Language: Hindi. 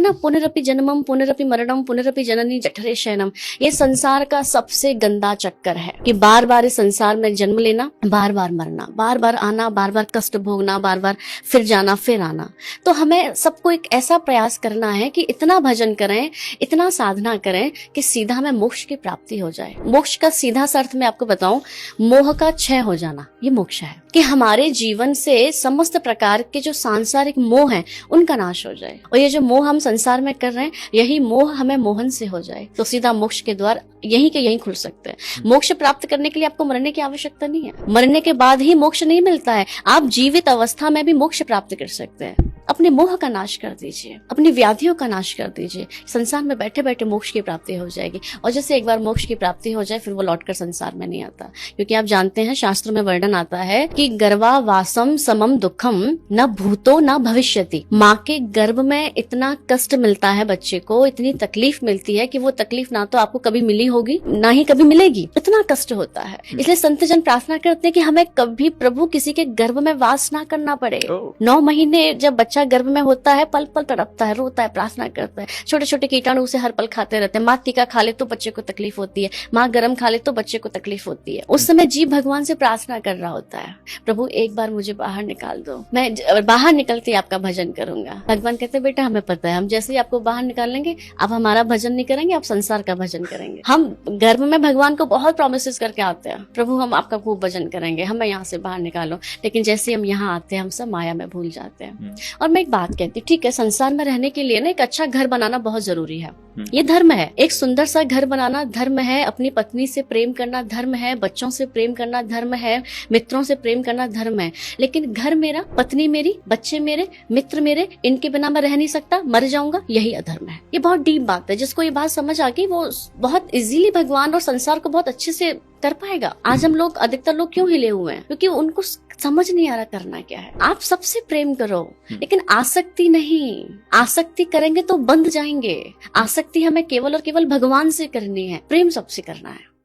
ना, पुनरपि जन्मम पुनरपि मरणम पुनरपि जननी जठरे शयनम। ये संसार का सबसे गंदा चक्कर है कि बार बार इस संसार में जन्म लेना, बार बार मरना, बार बार आना, बार बार कष्ट भोगना, बार बार फिर जाना, फिर आना। तो हमें सबको एक ऐसा प्रयास करना है कि इतना भजन करें, इतना साधना करें कि सीधा हमें मोक्ष की प्राप्ति हो जाए। मोक्ष का सीधा सा अर्थ मैं आपको बताऊं, मोह का क्षय हो जाना, ये मोक्ष है। कि हमारे जीवन से समस्त प्रकार के जो सांसारिक मोह हैं उनका नाश हो जाए, और ये जो मोह हम संसार में कर रहे हैं, यही मोह हमें मोहन से हो जाए, तो सीधा मोक्ष के द्वार यहीं के यहीं खुल सकते हैं। मोक्ष प्राप्त करने के लिए आपको मरने की आवश्यकता नहीं है। मरने के बाद ही मोक्ष नहीं मिलता है, आप जीवित अवस्था में भी मोक्ष प्राप्त कर सकते हैं। अपने मोह का नाश कर दीजिए, अपनी व्याधियों का नाश कर दीजिए, संसार में बैठे बैठे मोक्ष की प्राप्ति हो जाएगी। और जैसे एक बार मोक्ष की प्राप्ति हो जाए, फिर वो लौटकर संसार में नहीं आता, क्योंकि आप जानते हैं शास्त्रों में वर्णन आता है कि गर्भावासम समम दुखम न भूतो न भविष्यति। माँ के गर्भ में इतना कष्ट मिलता है बच्चे को, इतनी तकलीफ मिलती है कि वो तकलीफ ना तो आपको कभी मिली होगी, ना ही कभी मिलेगी, इतना कष्ट होता है। इसलिए संत जन प्रार्थना करते हैं कि हमें कभी प्रभु किसी के गर्भ में वास ना करना पड़े। 9 महीने जब बच्चा गर्भ में होता है, पल पल तड़पता है, रोता है, प्रार्थना करता है, छोटे छोटे कीटाणु उसे हर पल खाते रहते हैं। माँ टीका खा ले तो बच्चे को तकलीफ होती है, माँ गरम खा ले तो बच्चे को तकलीफ होती है। उस समय जीव भगवान से प्रार्थना कर रहा होता है, प्रभु एक बार मुझे बाहर निकाल दो, मैं बाहर निकलते ही आपका भजन करूंगा। भगवान कहते बेटा हमें पता है, हम जैसे ही आपको बाहर निकालेंगे आप हमारा भजन नहीं करेंगे, आप संसार का भजन करेंगे। हम गर्भ में भगवान को बहुत प्रोमिस करके आते हैं, प्रभु हम आपका खूब भजन करेंगे, हमें यहाँ से बाहर निकालो। लेकिन जैसे हम यहाँ आते हैं, हम सब माया में भूल जाते हैं। और मैं एक बात कहती हूँ, ठीक है, संसार में रहने के लिए ना एक अच्छा घर बनाना बहुत जरूरी है, ये धर्म है। एक सुंदर सा घर बनाना धर्म है, अपनी पत्नी से प्रेम करना धर्म है, बच्चों से प्रेम करना धर्म है, मित्रों से प्रेम करना धर्म है। लेकिन घर मेरा, पत्नी मेरी, बच्चे मेरे, मित्र मेरे, इनके बिना मैं रह नहीं सकता, मर जाऊंगा, यही अधर्म है। ये बहुत डीप बात है, जिसको ये बात समझ आ गई वो बहुत इजीली भगवान और संसार को बहुत अच्छे से कर पाएगा। आज हम लोग, अधिकतर लोग क्यों हिले हुए हैं? क्योंकि उनको समझ नहीं आ रहा करना क्या है। आप सबसे प्रेम करो, लेकिन आसक्ति नहीं। आसक्ति करेंगे तो बंध जाएंगे। आसक्ति हमें केवल और केवल भगवान से करनी है, प्रेम सबसे करना है।